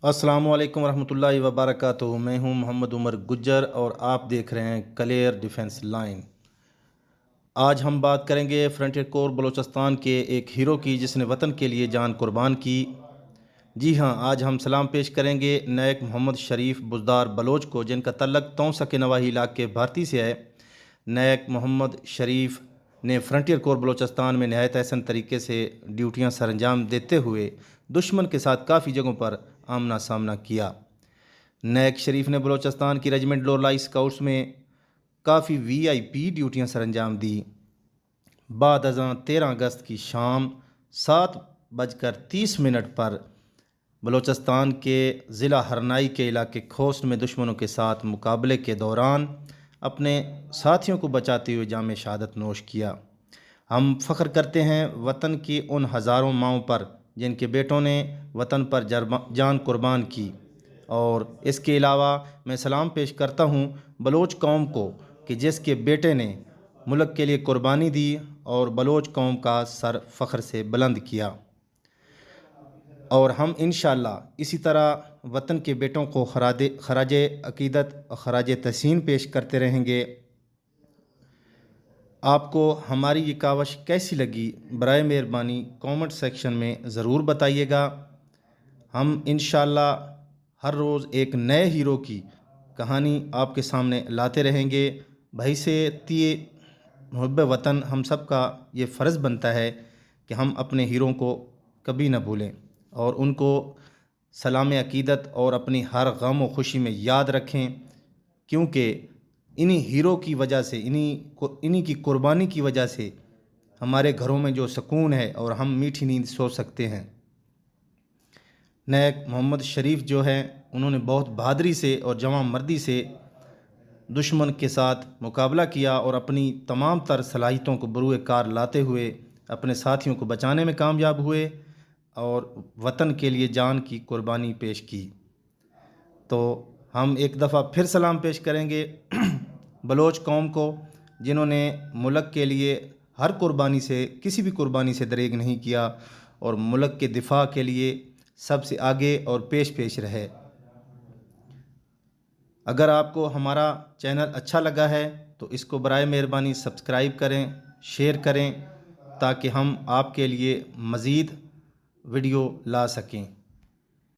अस्सलामु अलैकुम वरहमतुल्लाहि वबरकातुहू। मैं हूं मोहम्मद उमर गुज्जर और आप देख रहे हैं क्लियर डिफेंस लाइन। आज हम बात करेंगे फ्रंटियर कोर बलूचिस्तान के एक हीरो की जिसने वतन के लिए जान कुर्बान की। जी हां, आज हम सलाम पेश करेंगे नायक मोहम्मद शरीफ बुज़दार बलोच को, जिनका तल्लक तौसा के नवाही इलाके भारती से है। नायक मोहम्मद शरीफ ने फ्रंटियर कोर बलूचिस्तान में नहायत एहसन तरीके से ड्यूटियां सरअंजाम देते हुए दुश्मन के साथ काफ़ी जगहों पर आमना सामना किया। नायक शरीफ ने बलूचिस्तान की रेजिमेंट लोरलाई स्काउट्स में काफ़ी वीआईपी ड्यूटियां सरअंजाम दी। बाद अज़ां 13 अगस्त की शाम 7:30 पर बलूचिस्तान के ज़िला हरनाई के इलाके खोस्ट में दुश्मनों के साथ मुकाबले के दौरान अपने साथियों को बचाते हुए जाम शहादत नोश किया। हम फ़ख्र करते हैं वतन की उन हज़ारों माँओं पर जिनके बेटों ने वतन पर जान कुर्बान की, और इसके अलावा मैं सलाम पेश करता हूँ बलोच कौम को कि जिसके बेटे ने मुल्क के लिए कुर्बानी दी और बलोच कौम का सर फ़ख्र से बुलंद किया। और हम इंशाअल्लाह इसी तरह वतन के बेटों को खराज अकीदत और खराज तहसीन पेश करते रहेंगे। आपको हमारी ये कावश कैसी लगी, बराए मेहरबानी कमेंट सेक्शन में ज़रूर बताइएगा। हम इंशाअल्लाह हर रोज़ एक नए हीरो की कहानी आपके सामने लाते रहेंगे। भाई से तिए मुहब्ब वतन हम सब का ये फ़र्ज़ बनता है कि हम अपने हीरों को कभी न भूलें और उनको सलाम अकीदत और अपनी हर गम व खुशी में याद रखें, क्योंकि इन्हीं हीरो की वजह से, इन्हीं की कुर्बानी की वजह से हमारे घरों में जो सुकून है और हम मीठी नींद सो सकते हैं। नायक मोहम्मद शरीफ जो है, उन्होंने बहुत बहादुरी से और जवां मर्दी से दुश्मन के साथ मुकाबला किया और अपनी तमाम तर सलाहियतों को बरूए कार लाते हुए अपने साथियों को बचाने में कामयाब हुए और वतन के लिए जान की कुर्बानी पेश की। तो हम एक दफ़ा फिर सलाम पेश करेंगे बलोच कौम को, जिन्होंने मुल्क के लिए हर कुर्बानी से, किसी भी कुर्बानी से दरेग नहीं किया और मुल्क के दिफा के लिए सबसे आगे और पेश रहे। अगर आपको हमारा चैनल अच्छा लगा है तो इसको बराए मेहरबानी सब्सक्राइब करें, शेयर करें, ताकि हम आपके लिए मज़ीद वीडियो ला सकें।